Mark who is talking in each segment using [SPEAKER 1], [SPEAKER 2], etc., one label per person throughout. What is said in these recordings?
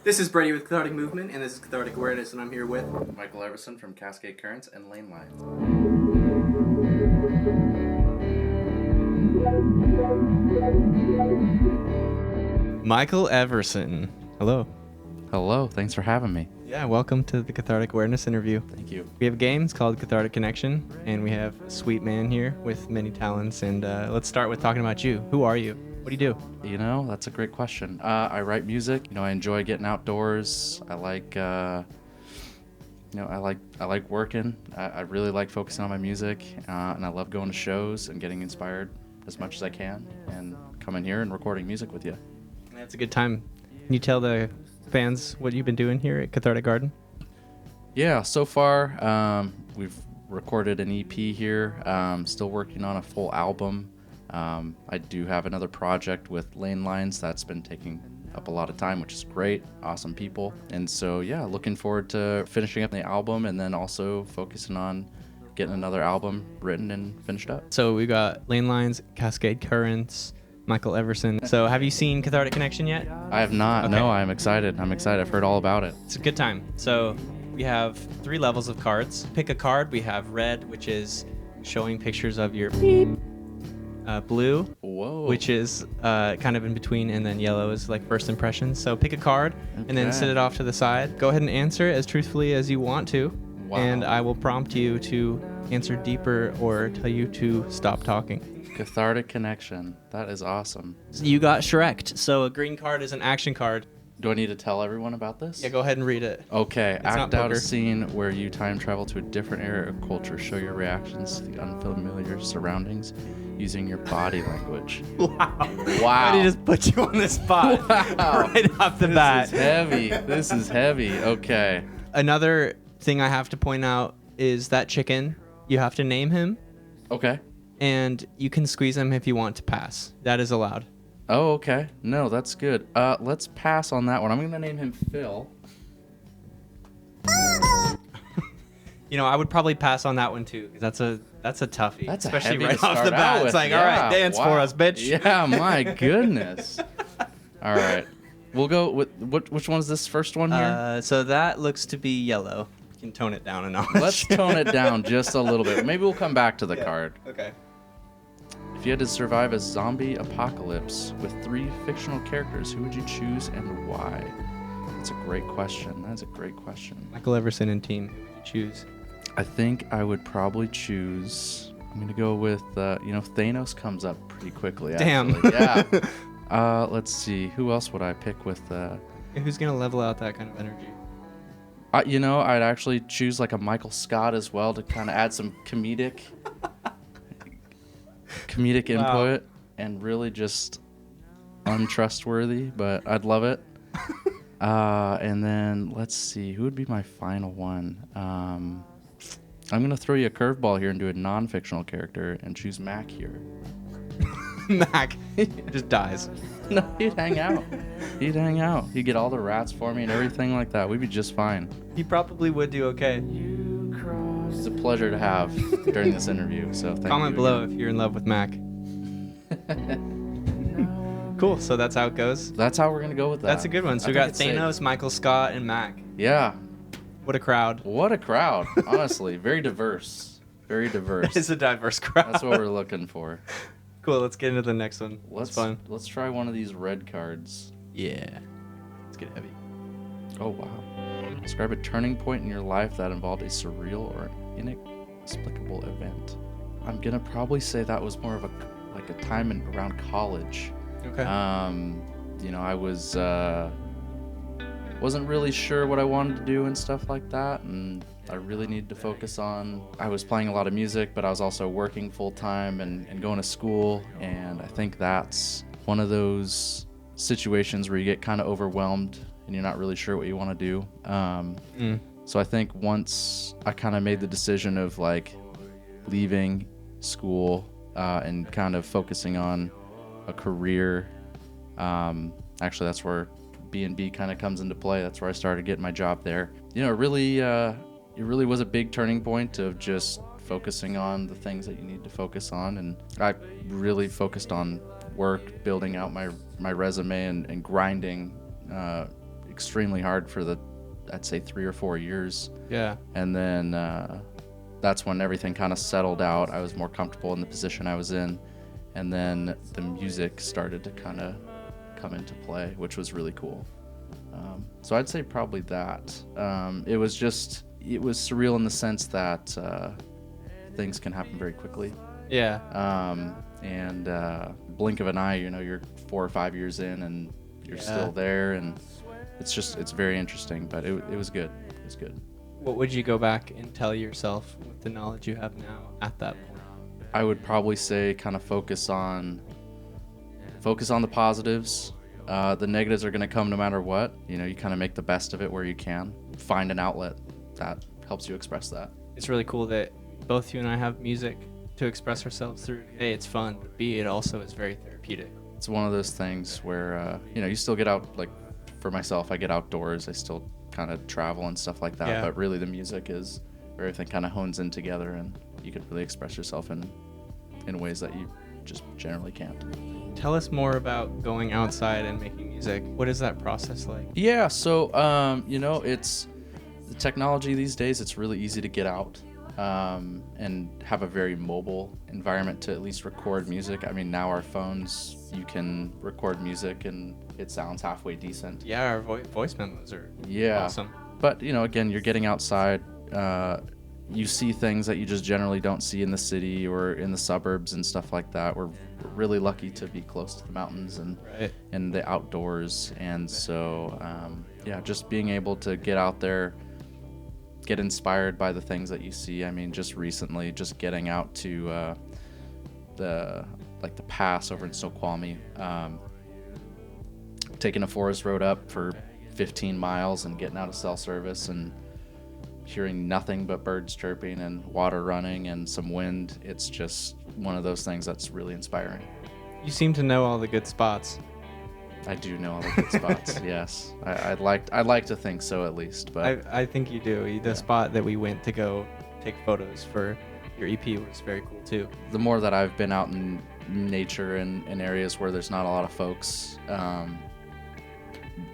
[SPEAKER 1] This is Brady with Cathartic Movement, and this is Cathartic Awareness, and I'm here with
[SPEAKER 2] Michael Everson from Cascade Currents and Lane Lines.
[SPEAKER 1] Michael Everson. Hello.
[SPEAKER 2] Hello, thanks for having me.
[SPEAKER 1] Yeah, welcome to the Cathartic Awareness interview.
[SPEAKER 2] Thank you.
[SPEAKER 1] We have a game, it's called Cathartic Connection, and we have a sweet man here with many talents, and let's start with talking about you. Who are you? What do you do?
[SPEAKER 2] You know, that's a great question. I write music. You know, I enjoy getting outdoors. I like, I like working. I really like focusing on my music, and I love going to shows and getting inspired as much as I can, and coming here and recording music with you.
[SPEAKER 1] That's a good time. Can you tell the fans what you've been doing here at Cathartic Garden?
[SPEAKER 2] Yeah, so far we've recorded an EP here. Still working on a full album. I do have another project with Lane Lines that's been taking up a lot of time, which is great. Awesome people. And so, yeah, looking forward to finishing up the album and then also focusing on getting another album written and finished up.
[SPEAKER 1] So we got Lane Lines, Cascade Currents, Michael Everson. So have you seen Cathartic Connection yet?
[SPEAKER 2] I have not.
[SPEAKER 1] Okay.
[SPEAKER 2] No, I'm excited. I've heard all about it.
[SPEAKER 1] It's a good time. So we have 3 levels of cards. Pick a card. We have red, which is showing pictures of your beep. Blue,
[SPEAKER 2] Whoa.
[SPEAKER 1] which is kind of in between, and then yellow is like first impressions. So pick a card and then
[SPEAKER 2] Okay.
[SPEAKER 1] set it off to the side. Go ahead and answer it as truthfully as you want to.
[SPEAKER 2] Wow.
[SPEAKER 1] And I will prompt you to answer deeper or tell you to stop talking.
[SPEAKER 2] Cathartic Connection. That is awesome.
[SPEAKER 1] You got Shrek'd. So a green card is an action card.
[SPEAKER 2] Do I need to tell everyone about this?
[SPEAKER 1] Yeah, go ahead and read it.
[SPEAKER 2] Okay,
[SPEAKER 1] not
[SPEAKER 2] act out
[SPEAKER 1] poker.
[SPEAKER 2] a scene where you time travel to a different era or culture. Show your reactions to the unfamiliar surroundings using your body language.
[SPEAKER 1] Wow.
[SPEAKER 2] Wow.
[SPEAKER 1] I just put you on the spot
[SPEAKER 2] Wow.
[SPEAKER 1] right off the bat.
[SPEAKER 2] This is heavy. This is heavy. Okay.
[SPEAKER 1] Another thing I have to point out is that chicken. You have to name him,
[SPEAKER 2] Okay.
[SPEAKER 1] and you can squeeze him if you want to pass. That is allowed.
[SPEAKER 2] Oh, okay. No, that's good. Let's pass on that one. I'm going to name him Phil.
[SPEAKER 1] You know, I would probably pass on that one too, because that's a toughie.
[SPEAKER 2] That's
[SPEAKER 1] especially
[SPEAKER 2] heavy
[SPEAKER 1] right
[SPEAKER 2] to
[SPEAKER 1] off the
[SPEAKER 2] start
[SPEAKER 1] bat.
[SPEAKER 2] out
[SPEAKER 1] It's
[SPEAKER 2] with.
[SPEAKER 1] like,
[SPEAKER 2] Yeah,
[SPEAKER 1] all right, dance
[SPEAKER 2] wow.
[SPEAKER 1] for us, bitch.
[SPEAKER 2] Yeah, my goodness. All right. We'll go with which one's this first one here?
[SPEAKER 1] So that looks to be yellow. You can tone it down a notch.
[SPEAKER 2] Let's tone it down just a little bit. Maybe we'll come back to the card.
[SPEAKER 1] Okay.
[SPEAKER 2] If you had to survive a zombie apocalypse with 3 fictional characters, who would you choose and why? That's a great question. That's a great question.
[SPEAKER 1] Michael Everson and team. Who would you choose?
[SPEAKER 2] I think I would probably choose. I'm gonna go with Thanos comes up pretty quickly.
[SPEAKER 1] Damn.
[SPEAKER 2] Actually. Yeah. Let's see. Who else would I pick with?
[SPEAKER 1] Who's gonna level out that kind of energy?
[SPEAKER 2] I'd actually choose like a Michael Scott as well to kind of add some comedic input and really just untrustworthy, but I'd love it. And then let's see, who would be my final one? I'm gonna throw you a curveball here and do a non-fictional character and choose Mac here.
[SPEAKER 1] Mac just dies.
[SPEAKER 2] No, he'd hang out. He'd get all the rats for me and everything like that. We'd be just fine.
[SPEAKER 1] He probably would do okay.
[SPEAKER 2] It's a pleasure to have during this interview. So thank
[SPEAKER 1] Comment
[SPEAKER 2] you
[SPEAKER 1] below
[SPEAKER 2] again.
[SPEAKER 1] if you're in love with Mac. Cool. So that's how it goes.
[SPEAKER 2] That's how we're gonna go with that.
[SPEAKER 1] That's a good one. So
[SPEAKER 2] I
[SPEAKER 1] we got
[SPEAKER 2] think it's
[SPEAKER 1] Thanos,
[SPEAKER 2] safe.
[SPEAKER 1] Michael Scott, and Mac.
[SPEAKER 2] Yeah.
[SPEAKER 1] What a crowd.
[SPEAKER 2] What a crowd. Honestly, very diverse. Very diverse.
[SPEAKER 1] It's a diverse crowd.
[SPEAKER 2] That's what we're looking for.
[SPEAKER 1] Cool. Let's get into the next one.
[SPEAKER 2] Let's
[SPEAKER 1] fun.
[SPEAKER 2] Let's try one of these red cards.
[SPEAKER 1] Yeah. Let's get heavy.
[SPEAKER 2] Oh wow. Describe a turning point in your life that involved a surreal or inexplicable event. I'm gonna probably say that was more of a time around college.
[SPEAKER 1] Okay.
[SPEAKER 2] I was wasn't really sure what I wanted to do and stuff like that, and I really needed to focus on. I was playing a lot of music, but I was also working full time and going to school, and I think that's one of those situations where you get kind of overwhelmed and you're not really sure what you want to do. So I think once I kind of made the decision of like leaving school and kind of focusing on a career, actually that's where B&B kind of comes into play. That's where I started getting my job there. It really was a big turning point of just focusing on the things that you need to focus on, and I really focused on work, building out my resume and grinding extremely hard for I'd say 3 or 4 years.
[SPEAKER 1] Yeah.
[SPEAKER 2] And then that's when everything kind of settled out. I was more comfortable in the position I was in. And then the music started to kind of come into play, which was really cool. So I'd say probably that. It was surreal in the sense that things can happen very quickly.
[SPEAKER 1] Yeah.
[SPEAKER 2] And blink of an eye, you're 4 or 5 years in and you're still there. And it's very interesting, but it was good. It was good.
[SPEAKER 1] What would you go back and tell yourself with the knowledge you have now at that point?
[SPEAKER 2] I would probably say kind of focus on the positives. The negatives are going to come no matter what. You kind of make the best of it where you can. Find an outlet that helps you express that.
[SPEAKER 1] It's really cool that both you and I have music to express ourselves through. A, it's fun, but B, it also is very therapeutic.
[SPEAKER 2] It's one of those things where, you still get out, like for myself, I get outdoors. I still kind of travel and stuff like that.
[SPEAKER 1] Yeah.
[SPEAKER 2] But really the music is where everything kind of hones in together and you can really express yourself in ways that you just generally can't.
[SPEAKER 1] Tell us more about going outside and making music. What is that process like?
[SPEAKER 2] Yeah, so it's the technology these days. It's really easy to get out and have a very mobile environment to at least record music. I mean, now our phones, you can record music and it sounds halfway decent.
[SPEAKER 1] Yeah, our voice memos are awesome.
[SPEAKER 2] But again, you're getting outside. You see things that you just generally don't see in the city or in the suburbs and stuff like that. We're really lucky to be close to the mountains and the outdoors. And so, just being able to get out there, get inspired by the things that you see. I mean, just recently, just getting out to the pass over in Snoqualmie, taking a forest road up for 15 miles and getting out of cell service and hearing nothing but birds chirping and water running and some wind. It's just one of those things that's really inspiring.
[SPEAKER 1] You seem to know all the good spots.
[SPEAKER 2] I do know all the good spots. Yes, I'd like to think so at least. But
[SPEAKER 1] I think you do. The spot that we went to go take photos for your EP was very cool too.
[SPEAKER 2] The more that I've been out in nature and in areas where there's not a lot of folks,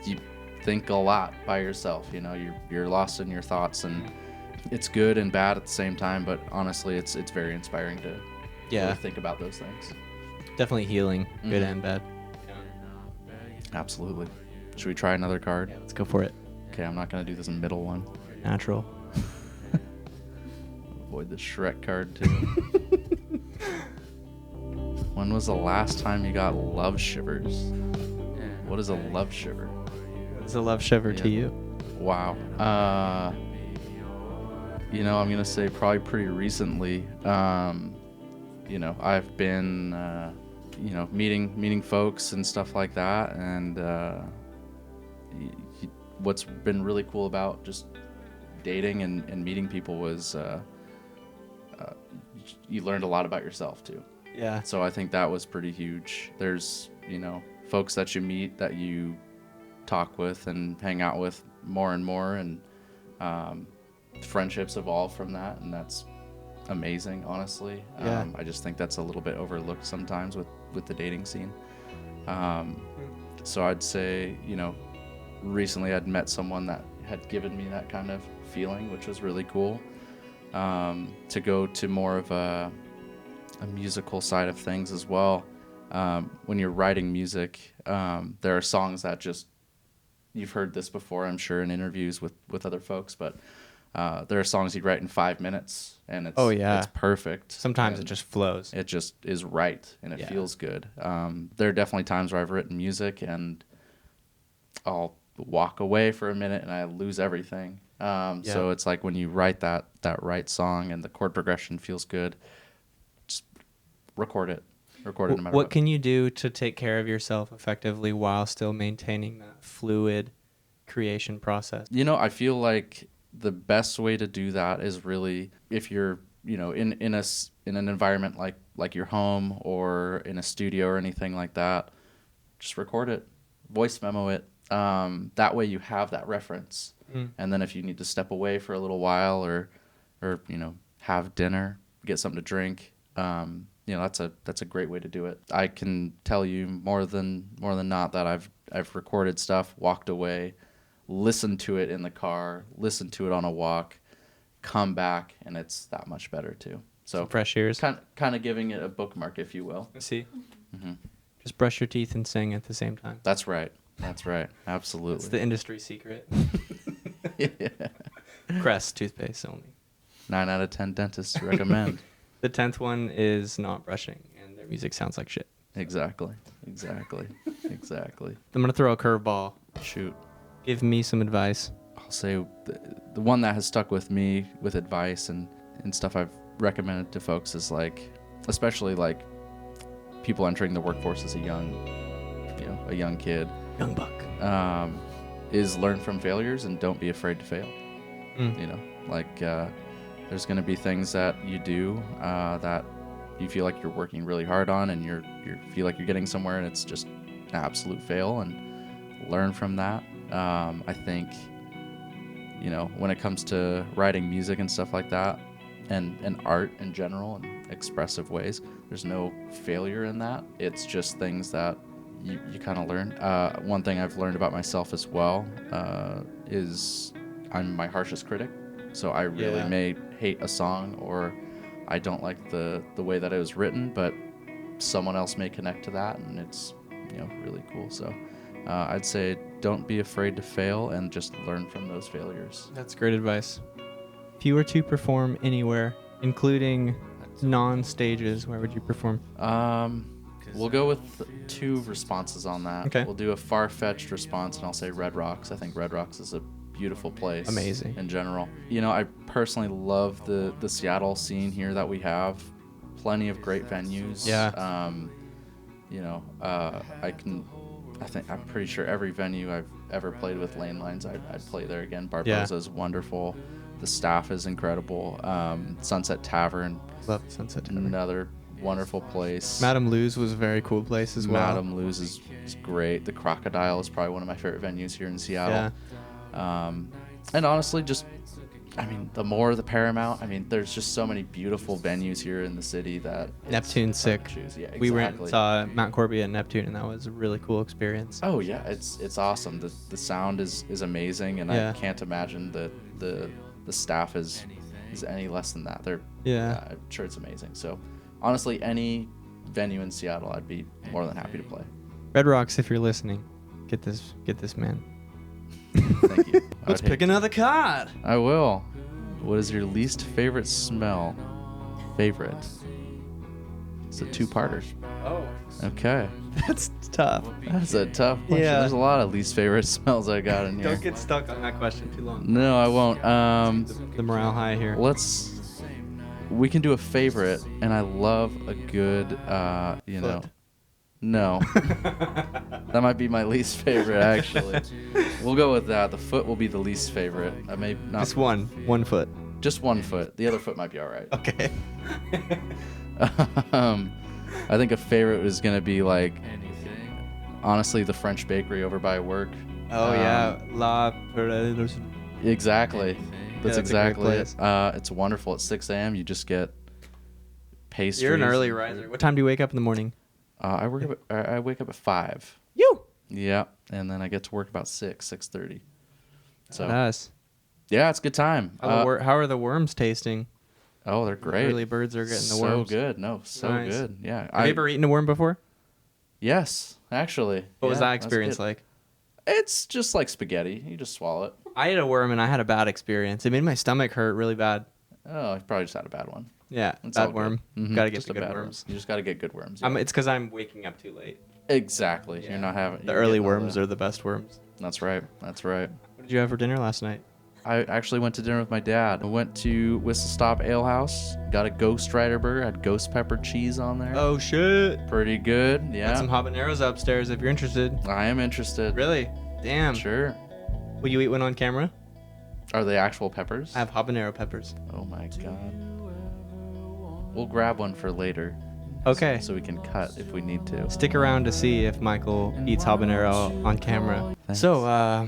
[SPEAKER 2] you think a lot by yourself. You're lost in your thoughts, and it's good and bad at the same time. But honestly, it's very inspiring to really think about those things.
[SPEAKER 1] Definitely healing, good and bad.
[SPEAKER 2] Absolutely. Should we try another card?
[SPEAKER 1] Yeah, let's go for it.
[SPEAKER 2] Okay, I'm not gonna do this middle one.
[SPEAKER 1] Natural.
[SPEAKER 2] Avoid the Shrek card too. When was the last time you got love shivers? What is a love shiver?
[SPEAKER 1] What's a love shiver to you?
[SPEAKER 2] Wow. I'm gonna say probably pretty recently. I've been meeting folks and stuff like that, and what's been really cool about just dating and meeting people was you learned a lot about yourself too.
[SPEAKER 1] Yeah.
[SPEAKER 2] So I think that was pretty huge. There's folks that you meet that you talk with and hang out with more and more, and friendships evolve from that, and that's amazing, honestly.
[SPEAKER 1] Yeah.
[SPEAKER 2] I just think that's a little bit overlooked sometimes with the dating scene. So I'd say, recently I'd met someone that had given me that kind of feeling, which was really cool. To go to more of a musical side of things as well. When you're writing music, there are songs that just, you've heard this before, I'm sure, in interviews with other folks, but there are songs you write in 5 minutes, and it's perfect.
[SPEAKER 1] Sometimes it just flows.
[SPEAKER 2] It just is right, and it feels good. There are definitely times where I've written music, and I'll walk away for a minute, and I lose everything. So it's like when you write that right song, and the chord progression feels good, just record it. Record it no matter what.
[SPEAKER 1] What can you do to take care of yourself effectively while still maintaining that fluid creation process?
[SPEAKER 2] I feel like the best way to do that is really, if you're, in an environment like your home or in a studio or anything like that, just record it, voice memo it. That way you have that reference. And then if you need to step away for a little while or have dinner, get something to drink, that's a great way to do it. I can tell you more than not that I've recorded stuff, walked away, listen to it in the car, listen to it on a walk, come back, and it's that much better too. So
[SPEAKER 1] Some fresh ears.
[SPEAKER 2] kind of giving it a bookmark, if you will.
[SPEAKER 1] See.
[SPEAKER 2] Hmm.
[SPEAKER 1] Just brush your teeth and sing at the same time.
[SPEAKER 2] That's right. Absolutely.
[SPEAKER 1] It's the industry secret.
[SPEAKER 2] Yeah.
[SPEAKER 1] Crest toothpaste only.
[SPEAKER 2] 9 out of 10 dentists recommend.
[SPEAKER 1] The 10th one is not brushing, and their music sounds like shit.
[SPEAKER 2] Exactly.
[SPEAKER 1] I'm gonna throw a curveball.
[SPEAKER 2] Shoot.
[SPEAKER 1] Give me some advice.
[SPEAKER 2] I'll say the one that has stuck with me with advice and stuff I've recommended to folks is like, especially like people entering the workforce as a young kid.
[SPEAKER 1] Young buck.
[SPEAKER 2] Is learn from failures and don't be afraid to fail. There's going to be things that you do that you feel like you're working really hard on, and you feel like you're getting somewhere, and it's just an absolute fail, and learn from that. I think, when it comes to writing music and stuff like that, and art in general and expressive ways, there's no failure in that. It's just things that you kind of learn. One thing I've learned about myself as well is I'm my harshest critic. So I really may hate a song, or I don't like the way that it was written, but someone else may connect to that, and it's really cool. So I'd say don't be afraid to fail and just learn from those failures.
[SPEAKER 1] That's great advice. If you were to perform anywhere, including non-stages, where would you perform?
[SPEAKER 2] We'll go with 2 responses on that.
[SPEAKER 1] Okay.
[SPEAKER 2] We'll do a far-fetched response, and I'll say Red Rocks. I think Red Rocks is a beautiful place.
[SPEAKER 1] Amazing.
[SPEAKER 2] In general. I personally love the Seattle scene here that we have. Plenty of great venues.
[SPEAKER 1] Yeah.
[SPEAKER 2] I'm pretty sure every venue I've ever played with Lane Lines, I'd play there again. Barbosa is wonderful. The staff is incredible. Sunset Tavern.
[SPEAKER 1] Love Sunset Tavern.
[SPEAKER 2] Another wonderful place.
[SPEAKER 1] Madame Lou's was a very cool place as well.
[SPEAKER 2] Madame Lou's is great. The Crocodile is probably one of my favorite venues here in Seattle. Yeah. And honestly, the more the Paramount. There's just so many beautiful venues here in the city that
[SPEAKER 1] Neptune's sick.
[SPEAKER 2] Yeah, exactly.
[SPEAKER 1] We went and saw Mount Corby at Neptune, and that was a really cool experience.
[SPEAKER 2] Oh yeah, it's awesome. The sound is amazing, and I can't imagine that the staff is any less than that. I'm sure it's amazing. So honestly, any venue in Seattle, I'd be more than happy to play.
[SPEAKER 1] Red Rocks, if you're listening, get this man.
[SPEAKER 2] Thank you.
[SPEAKER 1] Let's pick another card.
[SPEAKER 2] I will. What is your least favorite smell? Favorite. It's a 2-parter.
[SPEAKER 1] Oh.
[SPEAKER 2] Okay.
[SPEAKER 1] That's tough.
[SPEAKER 2] That's a tough question.
[SPEAKER 1] Yeah.
[SPEAKER 2] There's a lot of least favorite smells I got in here.
[SPEAKER 1] Don't get stuck on that question too long.
[SPEAKER 2] No, I won't.
[SPEAKER 1] The morale high here.
[SPEAKER 2] We can do a favorite, and I love a good,
[SPEAKER 1] Foot.
[SPEAKER 2] No. That might be my least favorite, actually. We'll go with that. The foot will be the least favorite. I may not.
[SPEAKER 1] Just one foot.
[SPEAKER 2] Just 1 foot. The other foot might be all right.
[SPEAKER 1] Okay.
[SPEAKER 2] I think a favorite was going to be honestly, the French bakery over by work.
[SPEAKER 1] Oh, yeah. La Paredes.
[SPEAKER 2] Exactly. That's exactly it.
[SPEAKER 1] Place.
[SPEAKER 2] It's wonderful. At 6 a.m., you just get pastries.
[SPEAKER 1] You're an early riser. What time do you wake up in the morning?
[SPEAKER 2] I wake up at 5.
[SPEAKER 1] You.
[SPEAKER 2] Yeah, and then I get to work about 6:30. So
[SPEAKER 1] Nice.
[SPEAKER 2] Yeah, it's a good time.
[SPEAKER 1] How are the worms tasting?
[SPEAKER 2] Oh, they're great.
[SPEAKER 1] Early birds are getting the worms.
[SPEAKER 2] So good. No, so
[SPEAKER 1] Nice.
[SPEAKER 2] good. Yeah.
[SPEAKER 1] Have you ever eaten a worm before?
[SPEAKER 2] Yes, actually.
[SPEAKER 1] What was
[SPEAKER 2] Yeah,
[SPEAKER 1] that
[SPEAKER 2] that's
[SPEAKER 1] experience
[SPEAKER 2] good.
[SPEAKER 1] like?
[SPEAKER 2] It's just like spaghetti. You just swallow it.
[SPEAKER 1] I ate a worm and I had a bad experience. It made my stomach hurt really bad.
[SPEAKER 2] Oh, you probably just had a bad one.
[SPEAKER 1] Yeah,
[SPEAKER 2] It's all
[SPEAKER 1] bad
[SPEAKER 2] good.
[SPEAKER 1] worm.
[SPEAKER 2] Mhm,
[SPEAKER 1] Gotta get
[SPEAKER 2] just
[SPEAKER 1] the
[SPEAKER 2] a
[SPEAKER 1] good
[SPEAKER 2] bad
[SPEAKER 1] worms.
[SPEAKER 2] one. You just gotta get good worms. Yeah.
[SPEAKER 1] It's because I'm waking up too late.
[SPEAKER 2] Exactly.
[SPEAKER 1] Yeah.
[SPEAKER 2] You're not having
[SPEAKER 1] The early worms are the best worms.
[SPEAKER 2] That's right. That's right.
[SPEAKER 1] What did you have for dinner last night?
[SPEAKER 2] I actually went to dinner with my dad. I went to Whistle Stop Ale House. Got a Ghost Rider burger. Had ghost pepper cheese on there.
[SPEAKER 1] Oh shit!
[SPEAKER 2] Pretty good. Yeah.
[SPEAKER 1] Got some habaneros upstairs if you're interested.
[SPEAKER 2] I am interested.
[SPEAKER 1] Really? Damn.
[SPEAKER 2] Sure.
[SPEAKER 1] Will you eat one on camera?
[SPEAKER 2] Are they actual peppers?
[SPEAKER 1] I have habanero peppers.
[SPEAKER 2] Oh my god. We'll grab one for later.
[SPEAKER 1] Okay.
[SPEAKER 2] So we can cut if we need to.
[SPEAKER 1] Stick around to see if Michael eats habanero on camera.
[SPEAKER 2] Thanks.
[SPEAKER 1] So,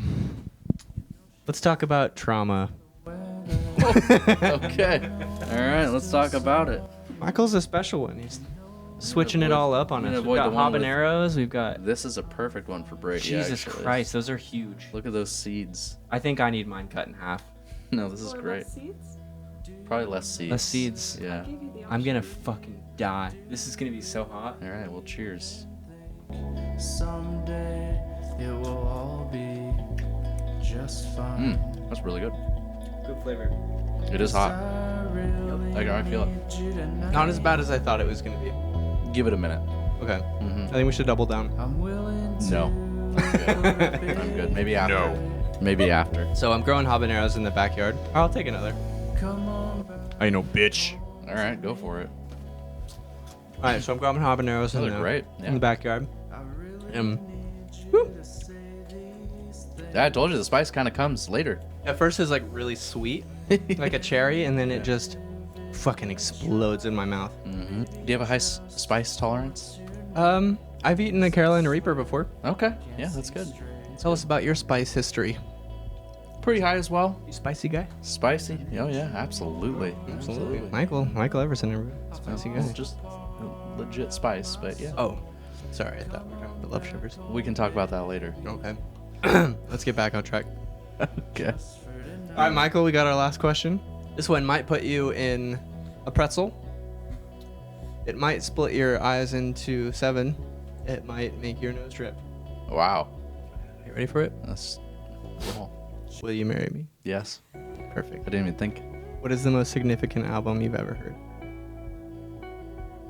[SPEAKER 1] let's talk about trauma.
[SPEAKER 2] Okay. All right, let's talk about it.
[SPEAKER 1] Michael's a special one. He's switching it all up on us. We've got habaneros. We've got.
[SPEAKER 2] This is a perfect one for Brady.
[SPEAKER 1] Jesus
[SPEAKER 2] actually.
[SPEAKER 1] Christ, those are huge.
[SPEAKER 2] Look at those seeds.
[SPEAKER 1] I think I need mine cut in half.
[SPEAKER 2] No, this is great. Probably less seeds.
[SPEAKER 1] Less seeds.
[SPEAKER 2] Yeah.
[SPEAKER 1] I'm gonna fucking die. This is gonna be so hot.
[SPEAKER 2] All right. Well, cheers.
[SPEAKER 3] Someday it will all be just fine.
[SPEAKER 2] That's really good.
[SPEAKER 1] Good flavor.
[SPEAKER 2] It is hot. I feel it.
[SPEAKER 1] Not as bad as I thought it was gonna be.
[SPEAKER 2] Give it a minute.
[SPEAKER 1] Okay. I think we should double down.
[SPEAKER 3] I'm willing to
[SPEAKER 2] No. I'm good. Maybe after. No. Maybe after.
[SPEAKER 1] So I'm growing habaneros in the backyard. I'll take another.
[SPEAKER 3] come on back.
[SPEAKER 4] I know, bitch.
[SPEAKER 2] All right. Go for it.
[SPEAKER 1] All right, so I'm growing habaneros
[SPEAKER 2] They're great.
[SPEAKER 1] in the backyard.
[SPEAKER 3] I really
[SPEAKER 1] Um,
[SPEAKER 3] need you to say these things.
[SPEAKER 2] Yeah, I told you the spice kind of comes later.
[SPEAKER 1] at first it's like really sweet, like a cherry, and then it just fucking explodes in my mouth.
[SPEAKER 2] Do you have a high spice tolerance?
[SPEAKER 1] I've eaten a Carolina Reaper before.
[SPEAKER 2] Okay. Yeah, that's good.
[SPEAKER 1] Tell us about your spice history.
[SPEAKER 2] Pretty high as well.
[SPEAKER 1] You spicy guy?
[SPEAKER 2] Spicy? Oh yeah, absolutely.
[SPEAKER 1] Michael Everson, everybody. Spicy guy.
[SPEAKER 2] Well, just legit spice, but yeah.
[SPEAKER 1] Oh, sorry, I thought we were talking about love shivers.
[SPEAKER 2] We can talk about that later.
[SPEAKER 1] Okay. Let's get back on track.
[SPEAKER 2] Okay.
[SPEAKER 1] All right, Michael, we got our last question. This one might put you in a pretzel. It might split your eyes into 7. It might make your nose drip.
[SPEAKER 2] Wow.
[SPEAKER 1] You ready for it?
[SPEAKER 2] That's cool.
[SPEAKER 1] Will you marry me?
[SPEAKER 2] Yes.
[SPEAKER 1] Perfect.
[SPEAKER 2] I didn't even think.
[SPEAKER 1] What is the most significant album you've ever heard?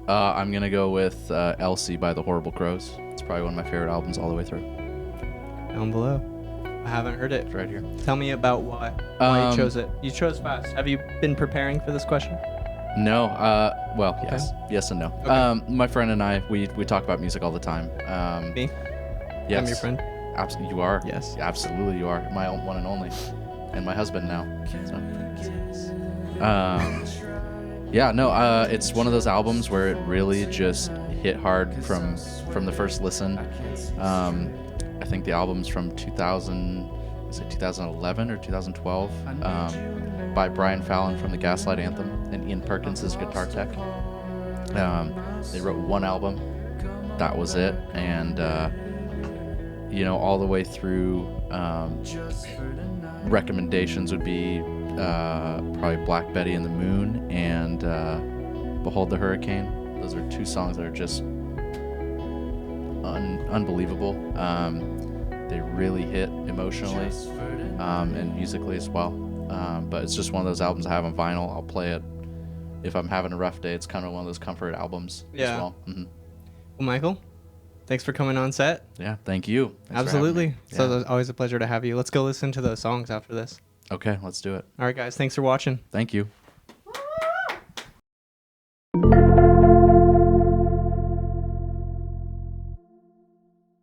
[SPEAKER 2] I'm gonna go with Elsie by the Horrible Crows. It's probably one of my favorite albums all the way through.
[SPEAKER 1] Down below. I haven't heard it.
[SPEAKER 2] It's right here.
[SPEAKER 1] Tell me about why you chose it. You chose fast. Have you been preparing for this question?
[SPEAKER 2] No. Well, yes. Yes and no.
[SPEAKER 1] Okay.
[SPEAKER 2] My friend and I, we talk about music all the time.
[SPEAKER 1] Me?
[SPEAKER 2] Yes.
[SPEAKER 1] I'm your friend.
[SPEAKER 2] Absolutely, you are.
[SPEAKER 1] Yes.
[SPEAKER 2] Absolutely, you are. My own one and only, and my husband now. So. Yeah. No. It's one of those albums where it really just hit hard from the first listen. I think the album's from 2011 or 2012, by Brian Fallon from the Gaslight Anthem and Ian Perkins' guitar tech. They wrote one album, that was it, and all the way through, recommendations would be probably Black Betty and the Moon and Behold the Hurricane. Those are 2 songs that are just unbelievable. They really hit emotionally and musically as well. But it's just one of those albums I have on vinyl. I'll play it if I'm having a rough day. It's kind of one of those comfort albums as well.
[SPEAKER 1] Well, Michael, thanks for coming on set.
[SPEAKER 2] Yeah, thank you. Thanks
[SPEAKER 1] Absolutely.
[SPEAKER 2] for having me.
[SPEAKER 1] So it's always a pleasure to have you. Let's go listen to those songs after this.
[SPEAKER 2] Okay, let's do it.
[SPEAKER 1] All right, guys. Thanks for watching.
[SPEAKER 2] Thank you.